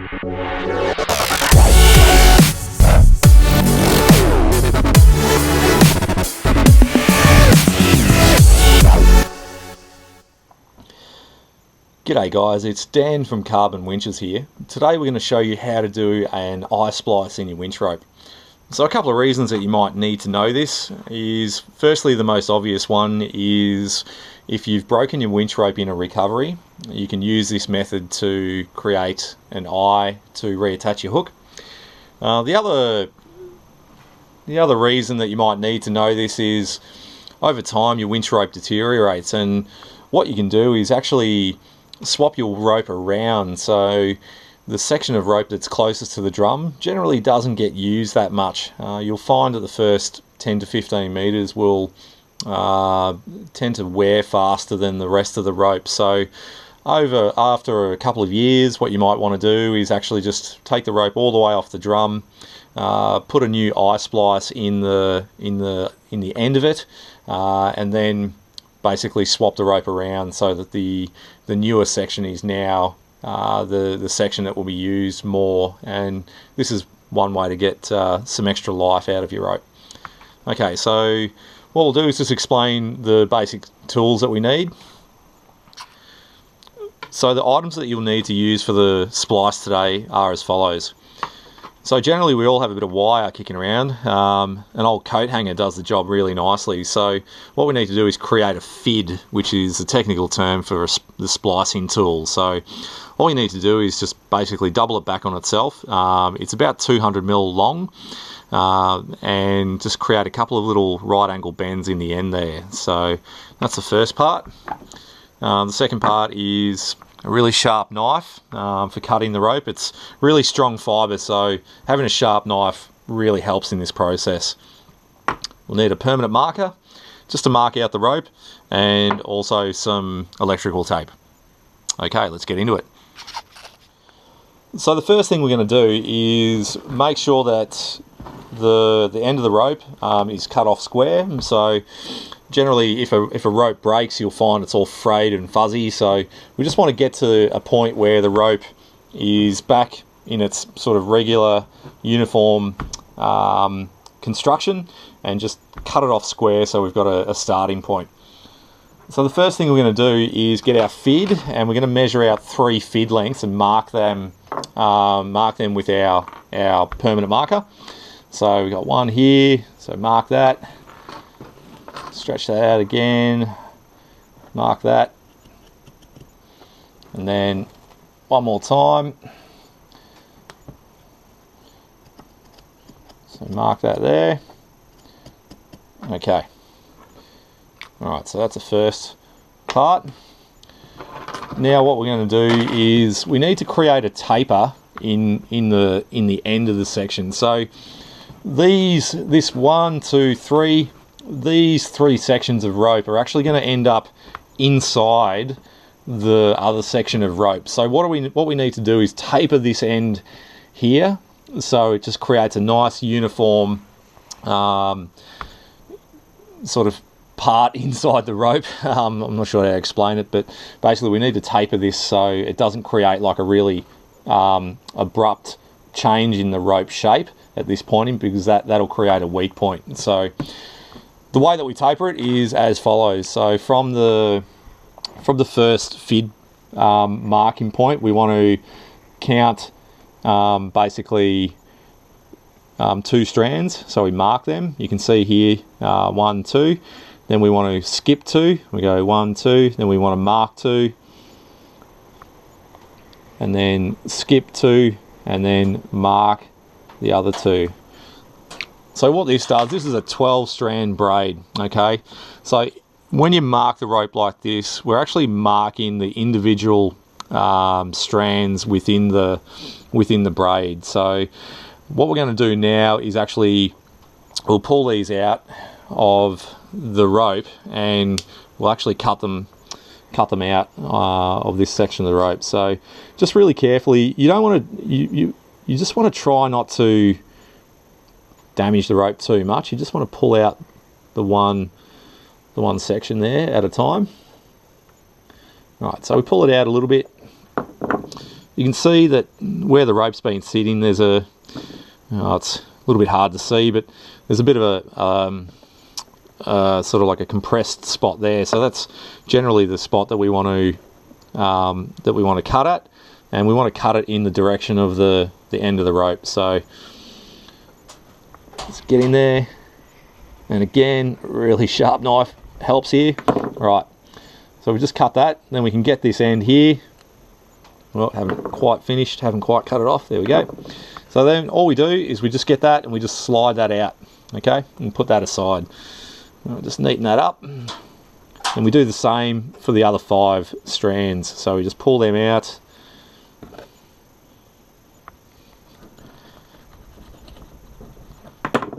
G'day guys, it's Dan from Carbon Winches here. Today we're going to show you how to do an eye splice in your winch rope. So a couple of reasons that you might need to know this is, firstly, the most obvious one is if you've broken your winch rope in a recovery, you can use this method to create an eye to reattach your hook. The other reason that you might need to know this is over time your winch rope deteriorates, and what you can do is actually swap your rope around, so the section of rope that's closest to the drum generally doesn't get used that much. You'll find that the first 10 to 15 meters will tend to wear faster than the rest of the rope. So after a couple of years, what you might want to do is actually just take the rope all the way off the drum, put a new eye splice in the end of it, and then basically swap the rope around so that the newer section is now the section that will be used more, and this is one way to get some extra life out of your rope. Okay, so what we'll do is just explain the basic tools that we need. So the items that you'll need to use for the splice today are as follows. So generally we all have a bit of wire kicking around. An old coat hanger does the job really nicely. So what we need to do is create a fid, which is a technical term for the splicing tool. So all you need to do is just basically double it back on itself. It's about 200 mil long, and just create a couple of little right angle bends in the end there. So that's the first part. The second part is a really sharp knife for cutting the rope. It's really strong fibre, so having a sharp knife really helps in this process. We'll need a permanent marker just to mark out the rope, and also some electrical tape. Okay, let's get into it. So the first thing we're going to do is make sure that the end of the rope is cut off square. So generally, if a rope breaks, you'll find it's all frayed and fuzzy. So we just want to get to a point where the rope is back in its sort of regular, uniform construction, and just cut it off square so we've got a starting point. So the first thing we're going to do is get our fid, and we're going to measure out 3 fid lengths and mark them with our permanent marker. So we've got one here, so mark that. Stretch that out again, mark that, and then one more time, so mark that there. Okay, alright, so that's the first part. Now what we're going to do is we need to create a taper in the end of the section. So these 1, 2, 3, these 3 sections of rope are actually going to end up inside the other section of rope. So what we need to do is taper this end here, so it just creates a nice uniform sort of part inside the rope. I'm not sure how to explain it, but basically we need to taper this so it doesn't create like a really abrupt change in the rope shape at this point, because that'll create a weak point. So the way that we taper it is as follows. So from the first fid marking point, we want to count basically 2 strands. So we mark them. You can see here 1, 2. Then we want to skip 2. We go 1, 2. Then we want to mark 2, and then skip 2, and then mark the other 2. So what this does, this is a 12 strand braid, okay? So when you mark the rope like this, we're actually marking the individual strands within the braid. So what we're going to do now is actually we'll pull these out of the rope, and we'll actually cut them out of this section of the rope. So just really carefully, you don't want to you just want to try not to damage the rope too much. You just want to pull out the one section there at a time. Right, so we pull it out a little bit, you can see that where the rope's been sitting, there's a, it's a little bit hard to see, but there's a bit of a sort of like a compressed spot there. So that's generally the spot that we want to cut at, and we want to cut it in the direction of the end of the rope. So let's get in there, and again, a really sharp knife helps here. Right, so we just cut that, then we can get this end here. Well, haven't quite finished, haven't quite cut it off. There we go. So then all we do is we just get that and we just slide that out, okay, and put that aside. I'll just neaten that up, and we do the same for the other 5 strands. So we just pull them out,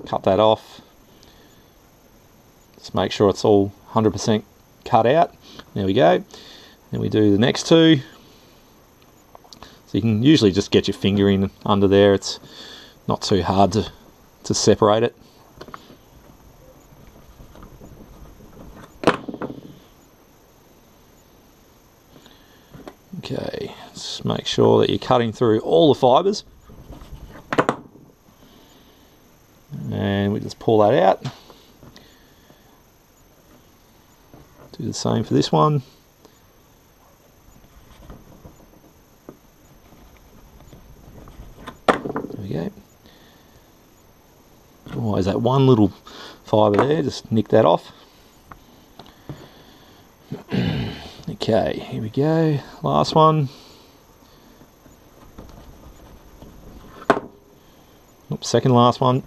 cut that off, just make sure it's all 100% cut out. There we go. Then we do the next 2. So you can usually just get your finger in under there, it's not too hard to separate it. Okay, just make sure that you're cutting through all the fibres. And we just pull that out. Do the same for this one. There we go. Always that one little fibre there, just nick that off. Okay, here we go, last one. Oops, second last one.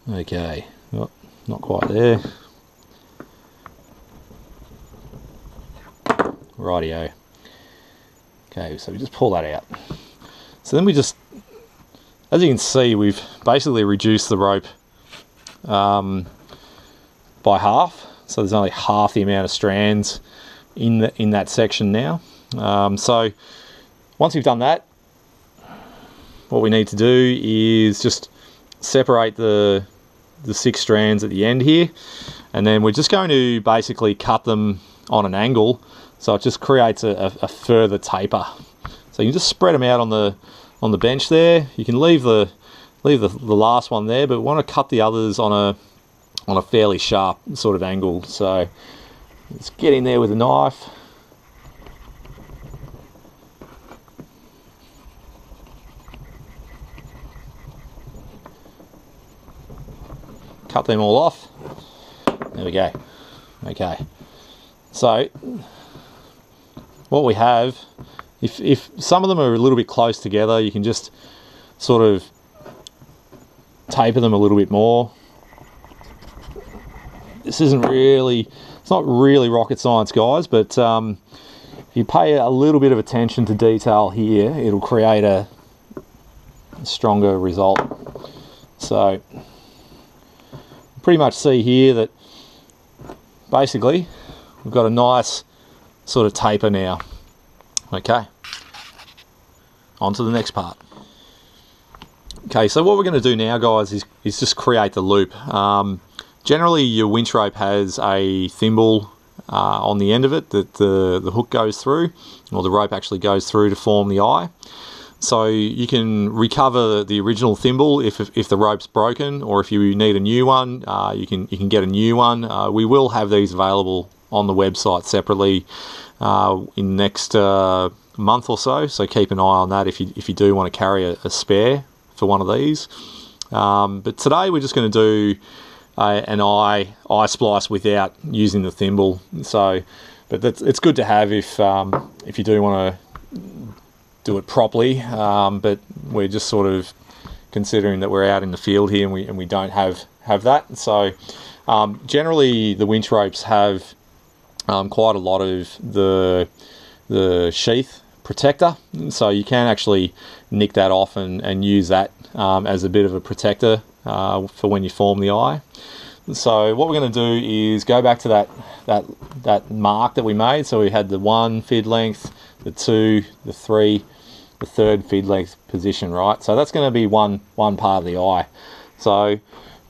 Okay, oh, not quite there. Rightio. Okay, so we just pull that out. So then we just, as you can see, we've basically reduced the rope by half. So there's only half the amount of strands in that section now. So once we've done that, what we need to do is just separate the 6 strands at the end here, and then we're just going to basically cut them on an angle, so it just creates a further taper. So you can just spread them out on the bench there. You can leave the last one there, but we want to cut the others on a fairly sharp sort of angle. So let's get in there with a knife. Cut them all off. There we go. Okay. So what we have, if some of them are a little bit close together, you can just sort of taper them a little bit more. This isn't really, it's not really rocket science, guys, but if you pay a little bit of attention to detail here, it'll create a stronger result. So pretty much see here that basically we've got a nice sort of taper now. Okay, on to the next part. Okay, so what we're going to do now, guys, is just create the loop. Generally your winch rope has a thimble on the end of it that the hook goes through, or the rope actually goes through to form the eye. So you can recover the original thimble if the rope's broken, or if you need a new one, you can get a new one. We will have these available on the website separately in the next month or so. So keep an eye on that if you do want to carry a spare for one of these. But today we're just going to do an eye splice without using the thimble. So, but it's good to have if you do want to do it properly, but we're just sort of considering that we're out in the field here and we don't have that. So generally the winch ropes have quite a lot of the sheath protector, so you can actually nick that off and use that as a bit of a protector for when you form the eye. So what we're going to do is go back to that mark that we made. So we had the 1 fid length, the 2, the 3, the 3rd fid length position, right? So that's going to be one part of the eye. So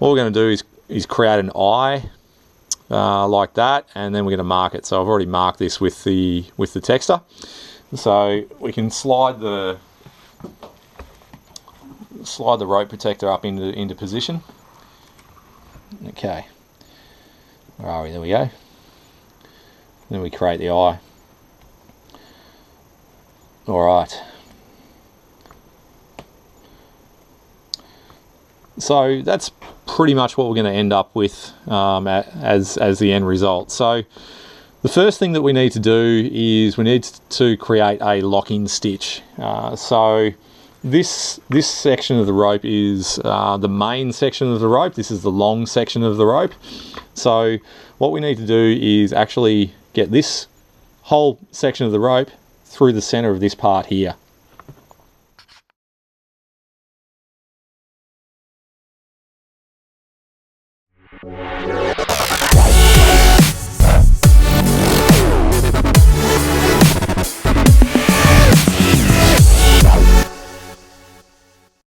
what we're going to do is create an eye like that, and then we're going to mark it. So I've already marked this with the texter. So we can slide the rope protector up into position. Okay, where are we? There we go. Then we create the eye. All right. So that's pretty much what we're going to end up with as the end result. So the first thing that we need to do is we need to create a lock-in stitch. So this section of the rope is the main section of the rope. This is the long section of the rope. So what we need to do is actually get this whole section of the rope through the center of this part here.